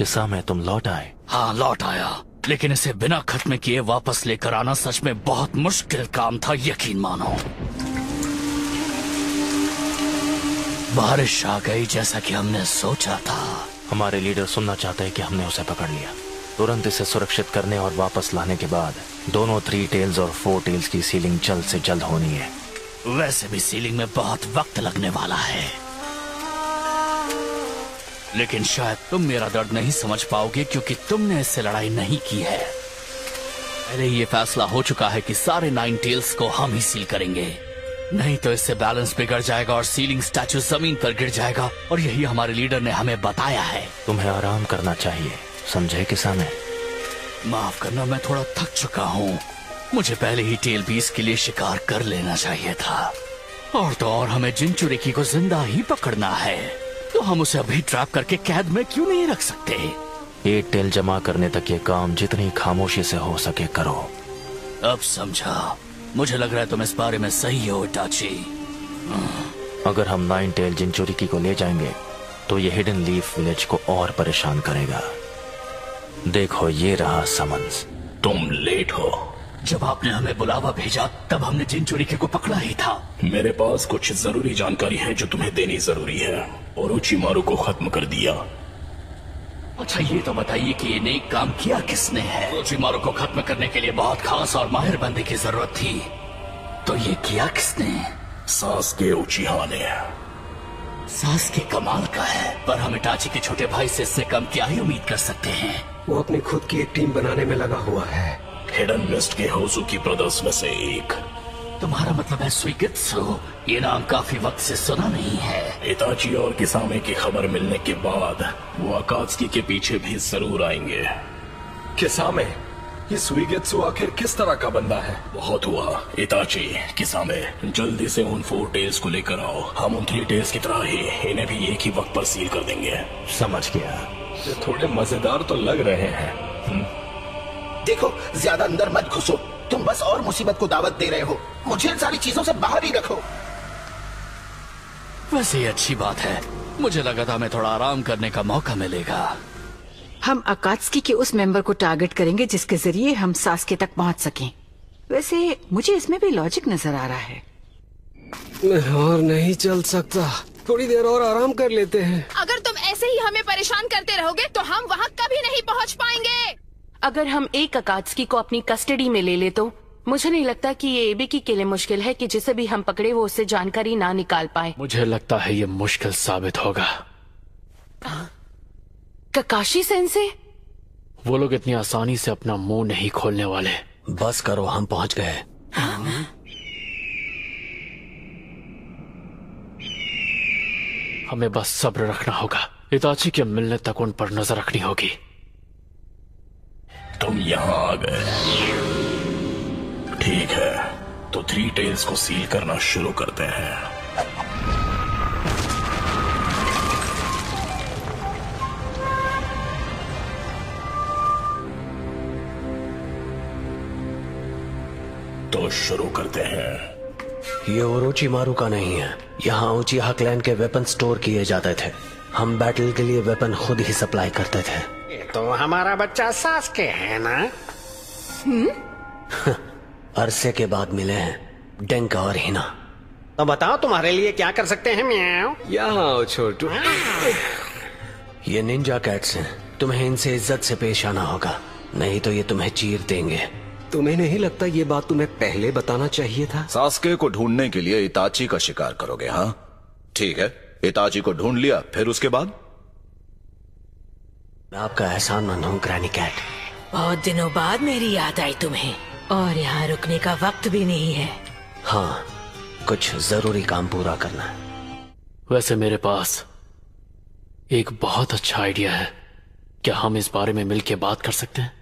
किसामे तुम लौट आए? हाँ, लौट आया, लेकिन इसे बिना खत्म किए वापस लेकर आना सच में बहुत मुश्किल काम था, यकीन मानो। बारिश आ गई जैसा कि हमने सोचा था। हमारे लीडर सुनना चाहते हैं कि हमने उसे पकड़ लिया। तुरंत इसे सुरक्षित करने और वापस लाने के बाद दोनों 3 टेल्स और 4 टेल्स की सीलिंग जल्द से जल्द होनी है। वैसे भी सीलिंग में बहुत वक्त लगने वाला है, लेकिन शायद तुम मेरा दर्द नहीं समझ पाओगे क्योंकि तुमने इससे लड़ाई नहीं की है। पहले ये फैसला हो चुका है कि सारे 9 टेल्स को हम ही सील करेंगे, नहीं तो इससे बैलेंस बिगड़ जाएगा और सीलिंग स्टैचू जमीन पर गिर जाएगा, और यही हमारे लीडर ने हमें बताया है। तुम्हें आराम करना चाहिए, समझे किसामे? माफ करना, मैं थोड़ा थक चुका हूँ। मुझे पहले ही टेल बीस के लिए शिकार कर लेना चाहिए था। और तो और हमें जिनचुरिकी को जिंदा ही पकड़ना है, तो हम उसे अभी ट्रैप करके कैद में क्यों नहीं रख सकते? 8 टेल जमा करने तक ये काम जितनी खामोशी से हो सके करो। अब समझा। मुझे लग रहा है तुम इस बारे में सही हो, इटाची। अगर हम 9 टेल जिनचुरिकी को ले जाएंगे तो ये हिडन लीफ विलेज को और परेशान करेगा। देखो, ये रहा समन्स। तुम लेट हो। जब आपने हमें बुलावा भेजा तब हमने जिनचुरिकी को पकड़ा ही था। मेरे पास कुछ जरूरी जानकारी है जो तुम्हें देनी जरूरी है। ओरोचिमारू को खत्म कर दिया। अच्छा, ये तो बताइए कि ये नेक काम किया किसने है? ओरोचिमारू को खत्म करने के लिए बहुत खास और माहिर बंदे की जरूरत थी, तो ये किया किसने? सासुके उचिहा ने। सासुके कमाल का है, पर हम इटाची के छोटे भाई से इससे कम क्या ही उम्मीद कर सकते हैं? वो अपनी खुद की एक टीम बनाने में लगा हुआ है। हिडन लिस्ट के होजुकी ब्रदर्स में से एक। तुम्हारा मतलब है सुइगित्सु? ये नाम काफी वक्त से सुना नहीं है। इताची और किसामे की खबर मिलने के बाद वो अकात्सुकी के पीछे भी जरूर आएंगे। किसामे? ये सुइगित्सु आखिर किस तरह का बंदा है? बहुत हुआ। इताची, किसामे, जल्दी से उन 4 टेल्स को लेकर आओ। हम उन 3 टेल्स की तरह ही इन्हें भी एक ही वक्त पर सील कर देंगे। समझ गया। ये थोड़े मजेदार तो लग रहे हैं। देखो, ज्यादा अंदर मत घुसो, तुम बस और मुसीबत को दावत दे रहे हो। मुझे इन सारी चीजों से बाहर ही रखो। वैसे ये अच्छी बात है। मुझे लगा था हमें थोड़ा आराम करने का मौका मिलेगा। हम अकात्सुकी के उस मेंबर को टारगेट करेंगे जिसके जरिए हम सासुके तक पहुंच सकें। वैसे मुझे इसमें भी लॉजिक नजर आ रहा है। मैं और नहीं चल सकता, थोड़ी देर और आराम कर लेते हैं। अगर तुम ऐसे ही हमें परेशान करते रहोगे तो हम वहाँ कभी नहीं पहुँच पाएंगे। अगर हम एक अकात्सुकी को अपनी कस्टडी में ले ले तो मुझे नहीं लगता कि ये एबीकी के लिए मुश्किल है कि जिसे भी हम पकड़े वो उससे जानकारी ना निकाल पाए। मुझे लगता है ये मुश्किल साबित होगा। ककाशी सेंसे? वो लोग इतनी आसानी से अपना मुंह नहीं खोलने वाले। बस करो, हम पहुंच गए। हमें बस सब्र रखना होगा। इताची के मिलने तक उन पर नजर रखनी होगी। तुम यहाँ आ गए, ठीक है, तो 3 टेल्स को सील करना शुरू करते हैं। तो शुरू करते हैं। ये ओरोचिमारू का नहीं है। यहाँ उचिहा क्लैन के वेपन स्टोर किए जाते थे। हम बैटल के लिए वेपन खुद ही सप्लाई करते थे। तो हमारा बच्चा सासुके है ना? अरसे के बाद मिले हैं डेंका और हिना। तो बताओ तुम्हारे लिए क्या कर सकते हैं? म्याओ। यहाँ आओ छोटू। ये निंजा कैट्स हैं, तुम्हें इनसे इज्जत से पेश आना होगा, नहीं तो ये तुम्हें चीर देंगे। तुम्हें नहीं लगता ये बात तुम्हें पहले बताना चाहिए था? सासुके को ढूंढने के लिए इताची का शिकार करोगे? हाँ ठीक है, इताची को ढूंढ लिया, फिर उसके बाद? मैं आपका एहसानमंद हूँ ग्रैनी कैट। बहुत दिनों बाद मेरी याद आई तुम्हें, और यहाँ रुकने का वक्त भी नहीं है। हाँ, कुछ जरूरी काम पूरा करना है। वैसे मेरे पास एक बहुत अच्छा आइडिया है। क्या हम इस बारे में मिलकर बात कर सकते हैं?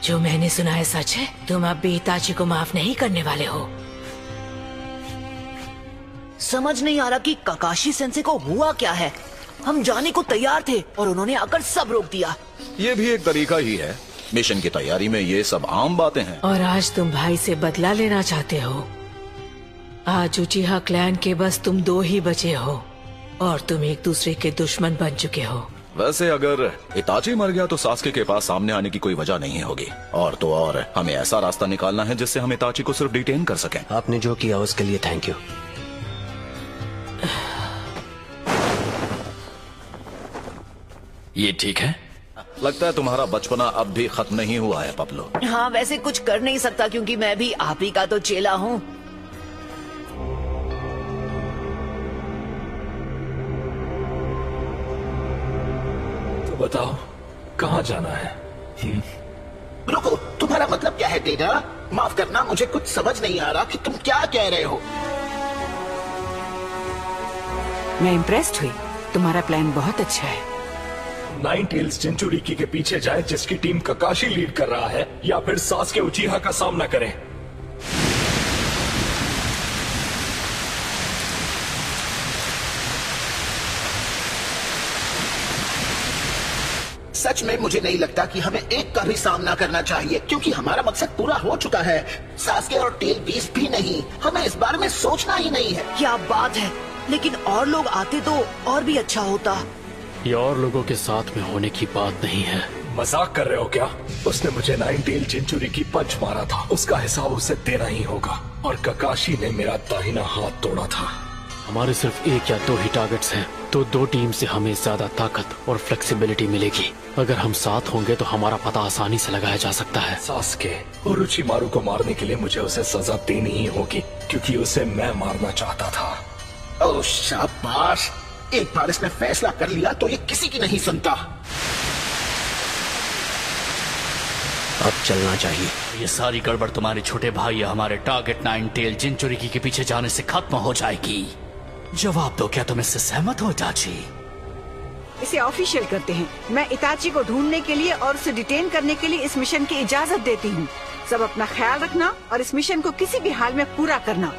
जो मैंने सुना है सच है? तुम अब भी इताची को माफ नहीं करने वाले हो? समझ नहीं आ रहा कि ककाशी सेंसे को हुआ क्या है। हम जाने को तैयार थे और उन्होंने आकर सब रोक दिया। ये भी एक तरीका ही है। मिशन की तैयारी में ये सब आम बातें हैं। और आज तुम भाई से बदला लेना चाहते हो। आज उचिहा क्लैन के बस तुम 2 ही बचे हो। और तुम एक दूसरे के दुश्मन बन चुके हो। वैसे अगर इताची मर गया तो सास्के के पास सामने आने की कोई वजह नहीं होगी। और तो और हमें ऐसा रास्ता निकालना है जिससे हम इताची को सिर्फ डिटेन कर सकें। आपने जो किया उसके लिए थैंक यू। ये ठीक है? लगता है तुम्हारा बचपना अब भी खत्म नहीं हुआ है पब्लो। हाँ, वैसे कुछ कर नहीं सकता क्योंकि मैं भी आप ही का तो चेला हूँ। तो बताओ कहाँ जाना है? रुको, तुम्हारा मतलब क्या है टेडा? माफ करना, मुझे कुछ समझ नहीं आ रहा कि तुम क्या कह रहे हो। मैं इम्प्रेस्ड हुई। तुम्हारा प्लान बहुत अच्छा है। नाइन टेल्स जिंचुरिकी के पीछे जाए जिसकी टीम ककाशी लीड कर रहा है, या फिर सास्के उचिहा का सामना करें? सच में मुझे नहीं लगता कि हमें एक का भी सामना करना चाहिए, क्योंकि हमारा मकसद पूरा हो चुका है। सास्के और टेल 20 भी नहीं। हमें इस बारे में सोचना ही नहीं है। क्या बात है, लेकिन और लोग आते तो और भी अच्छा होता। ये और लोगों के साथ में होने की बात नहीं है। मजाक कर रहे हो क्या? उसने मुझे नाइन टेल जिंचुरिकी पंच मारा था, उसका हिसाब उसे देना ही होगा। और ककाशी ने मेरा दाहिना हाथ तोड़ा था। हमारे सिर्फ एक या दो ही टारगेट्स हैं, तो दो टीम से हमें ज्यादा ताकत और फ्लेक्सिबिलिटी मिलेगी। अगर हम साथ होंगे तो हमारा पता आसानी से लगाया जा सकता है। सास्के उरुचिमारू को मारने के लिए मुझे उसे सजा देनी ही होगी, क्योंकि उसे मैं मारना चाहता था। ओह शाबाश, एक बार इसने फैसला कर लिया तो ये किसी की नहीं सुनता। अब चलना चाहिए। ये सारी गड़बड़ तुम्हारे छोटे भाई या हमारे टारगेट नाइन टेल जिंचुरिकी के पीछे जाने से खत्म हो जाएगी। जवाब दो, क्या तुम इससे सहमत हो इताची? इसे ऑफिशियल करते हैं। मैं इताची को ढूंढने के लिए और उसे डिटेन करने के लिए इस मिशन की इजाजत देती हूँ। सब अपना ख्याल रखना और इस मिशन को किसी भी हाल में पूरा करना।